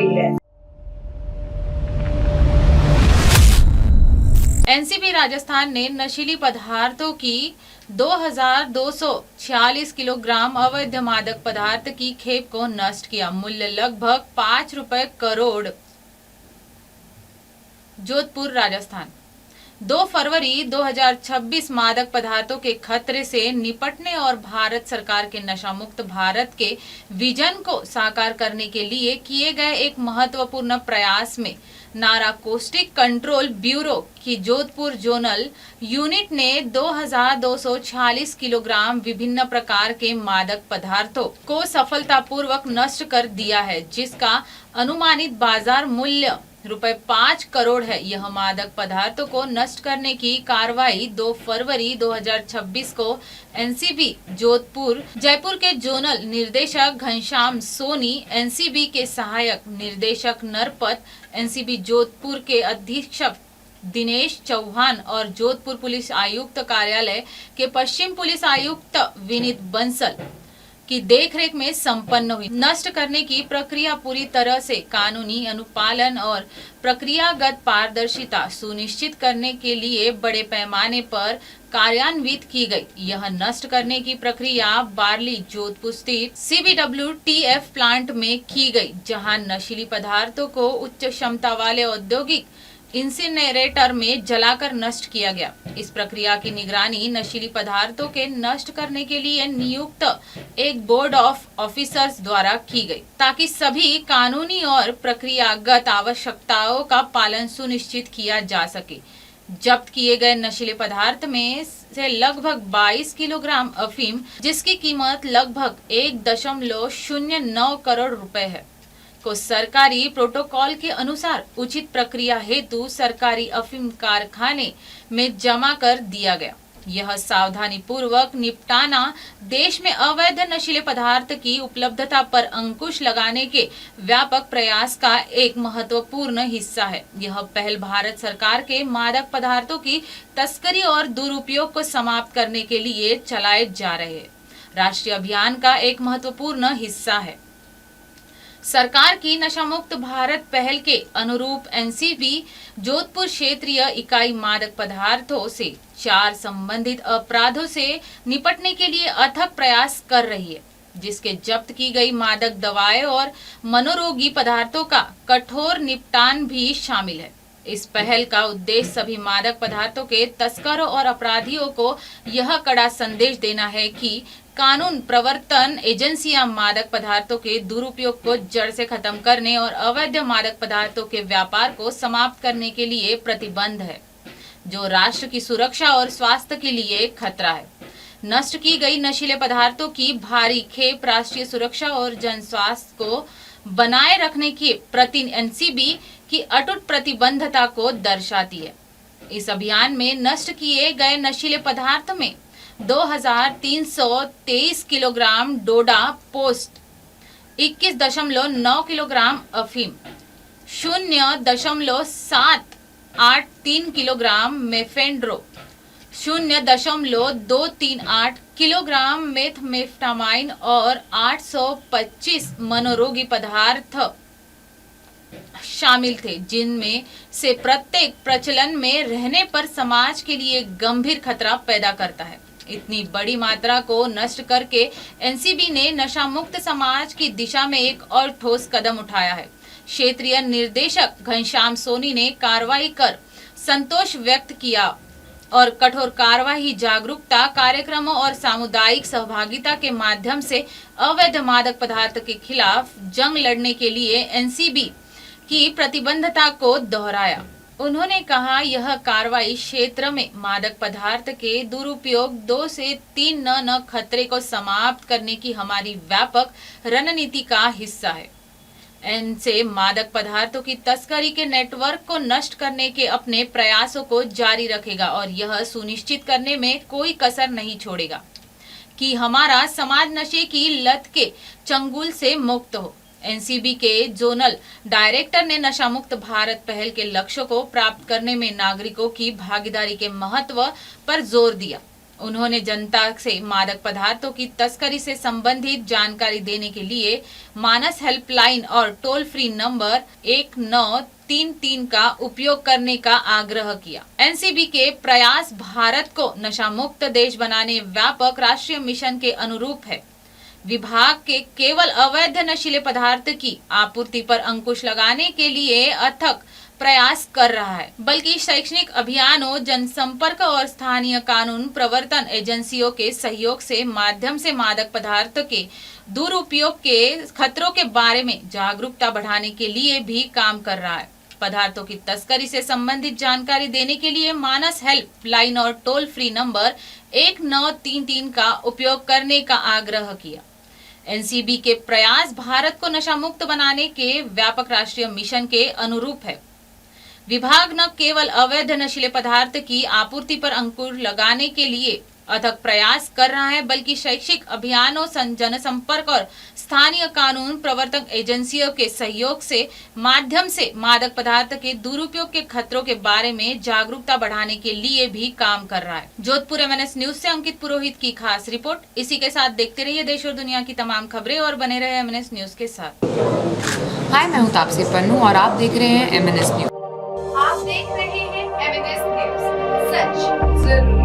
गई है। एनसीबी राजस्थान ने नशीली पदार्थों की 2246 किलोग्राम अवैध मादक पदार्थ की खेप को नष्ट किया। मूल्य लगभग 5 रुपए करोड़। जोधपुर राजस्थान 2 फरवरी 2026 मादक पदार्थों के खतरे से निपटने और भारत सरकार के नशा मुक्त भारत के विजन को साकार करने के लिए किए गए एक महत्वपूर्ण प्रयास में नारकोटिक कंट्रोल ब्यूरो की जोधपुर जोनल यूनिट ने 2246 किलोग्राम विभिन्न प्रकार के मादक पदार्थों को सफलतापूर्वक नष्ट कर दिया है, जिसका अनुमानित बाजार मूल्य ₹5 करोड़ है। यह मादक पदार्थों को नष्ट करने की कार्रवाई 2 फरवरी 2026 को एनसीबी जोधपुर जयपुर के जोनल निर्देशक घनश्याम सोनी, एनसीबी के सहायक निर्देशक नरपत, एनसीबी जोधपुर के अधीक्षक दिनेश चौहान और जोधपुर पुलिस आयुक्त कार्यालय के पश्चिम पुलिस आयुक्त विनीत बंसल की देखरेख में संपन्न हुई। नष्ट करने की प्रक्रिया पूरी तरह से कानूनी अनुपालन और प्रक्रियागत पारदर्शिता सुनिश्चित करने के लिए बड़े पैमाने पर कार्यान्वित की गई। यह नष्ट करने की प्रक्रिया बारली जोधपुर स्थित CBWTF प्लांट में की गई, जहां नशीली पदार्थों को उच्च क्षमता वाले औद्योगिक इंसिनरेटर में जलाकर नष्ट किया गया। इस प्रक्रिया की निगरानी नशीली पदार्थों के नष्ट करने के लिए नियुक्त एक बोर्ड ऑफ ऑफिसर्स द्वारा की गई, ताकि सभी कानूनी और प्रक्रियागत आवश्यकताओं का पालन सुनिश्चित किया जा सके। जब्त किए गए नशीले पदार्थ में से लगभग 22 किलोग्राम अफीम, जिसकी कीमत लगभग 1.09 करोड़ रुपए है, को सरकारी प्रोटोकॉल के अनुसार उचित प्रक्रिया हेतु सरकारी अफीम कारखाने में जमा कर दिया गया। यह सावधानी पूर्वक निपटाना देश में अवैध नशीले पदार्थ की उपलब्धता पर अंकुश लगाने के व्यापक प्रयास का एक महत्वपूर्ण हिस्सा है। यह पहल भारत सरकार के मादक पदार्थों की तस्करी और दुरुपयोग को समाप्त करने के लिए चलाए जा रहे राष्ट्रीय अभियान का एक महत्वपूर्ण हिस्सा है। सरकार की नशा मुक्त भारत पहल के अनुरूप एनसीबी जोधपुर क्षेत्रीय इकाई मादक पदार्थों से 4 संबंधित अपराधों से निपटने के लिए अथक प्रयास कर रही है, जिसके जब्त की गई मादक दवाएं और मनोरोगी पदार्थों का कठोर निपटान भी शामिल है। इस पहल का उद्देश्य सभी मादक पदार्थों के तस्करों और अपराधियों को यह कड़ा संदेश देना है कि कानून प्रवर्तन एजेंसियां मादक पदार्थों के दुरुपयोग को जड़ से खत्म करने और अवैध मादक पदार्थों के व्यापार को समाप्त करने के लिए प्रतिबद्ध है, जो राष्ट्र की सुरक्षा और स्वास्थ्य के लिए खतरा है। नष्ट की गई नशीले पदार्थों की भारी खेप राष्ट्रीय सुरक्षा और जन स्वास्थ्य को बनाए रखने की प्रति एनसीबी की अटूट प्रतिबद्धता को दर्शाती है। इस अभियान में नष्ट किए गए नशीले पदार्थ में 2323 किलोग्राम डोडा पोस्ट, 21.9 किलोग्राम अफीम, 0.783 किलोग्राम मेफेड्रो, 0.238 किलोग्राम मेथाम्फेटामाइन और 825 मनोरोगी पदार्थ शामिल थे, जिनमें से प्रत्येक प्रचलन में रहने पर समाज के लिए गंभीर खतरा पैदा करता है। इतनी बड़ी मात्रा को नष्ट करके एनसीबी ने नशा मुक्त समाज की दिशा में एक और ठोस कदम उठाया है। क्षेत्रीय निर्देशक घनश्याम सोनी ने कार्रवाई कर संतोष व्यक्त किया और कठोर कार्रवाई, जागरूकता कार्यक्रमों और सामुदायिक सहभागिता के माध्यम से अवैध मादक पदार्थ के खिलाफ जंग लड़ने के लिए एनसीबी की प्रतिबद्धता को दोहराया। उन्होंने कहा, यह कार्रवाई क्षेत्र में मादक पदार्थ के दुरुपयोग 2 से 3 न खतरे को समाप्त करने की हमारी व्यापक रणनीति का हिस्सा है। इनसे मादक पदार्थों की तस्करी के नेटवर्क को नष्ट करने के अपने प्रयासों को जारी रखेगा और यह सुनिश्चित करने में कोई कसर नहीं छोड़ेगा कि हमारा समाज नशे की लत के चंगुल से मुक्त हो। एनसीबी के जोनल डायरेक्टर ने नशा मुक्त भारत पहल के लक्ष्य को प्राप्त करने में नागरिकों की भागीदारी के महत्व पर जोर दिया। उन्होंने जनता से मादक पदार्थों की तस्करी से संबंधित जानकारी देने के लिए मानस हेल्पलाइन और टोल फ्री नंबर 1933 का उपयोग करने का आग्रह किया। एनसीबी के प्रयास भारत को नशा मुक्त देश बनाने व्यापक राष्ट्रीय मिशन के अनुरूप है। विभाग के केवल अवैध नशीले पदार्थ की आपूर्ति पर अंकुश लगाने के लिए अथक प्रयास कर रहा है, बल्कि शैक्षणिक अभियानों, जनसंपर्क और स्थानीय कानून प्रवर्तन एजेंसियों के सहयोग से माध्यम से मादक पदार्थ के दुरुपयोग के खतरों के बारे में जागरूकता बढ़ाने के लिए भी काम कर रहा है। पदार्थों की तस्करी से संबंधित जानकारी देने के लिए मानस हेल्प लाइन और टोल फ्री नंबर 1933 का उपयोग करने का आग्रह किया। एनसीबी के प्रयास भारत को नशा मुक्त बनाने के व्यापक राष्ट्रीय मिशन के अनुरूप है। विभाग न केवल अवैध नशीले पदार्थ की आपूर्ति पर अंकुश लगाने के लिए अथक प्रयास कर रहा है, बल्कि शैक्षिक अभियानों, जनसंपर्क और स्थानीय कानून प्रवर्तक एजेंसियों के सहयोग से माध्यम से मादक पदार्थ के दुरुपयोग के खतरों के बारे में जागरूकता बढ़ाने के लिए भी काम कर रहा है। जोधपुर एमएनएस न्यूज से अंकित पुरोहित की खास रिपोर्ट। इसी के साथ देखते रहिए देश और दुनिया की तमाम खबरें और बने रहे एमएनएस न्यूज के साथ। हाय, मैं हूँ तापसी पन्नू और आप देख रहे हैं एमएनएस न्यूज। आप देख रहे हैं एमएनएस न्यूज, सच जरूर।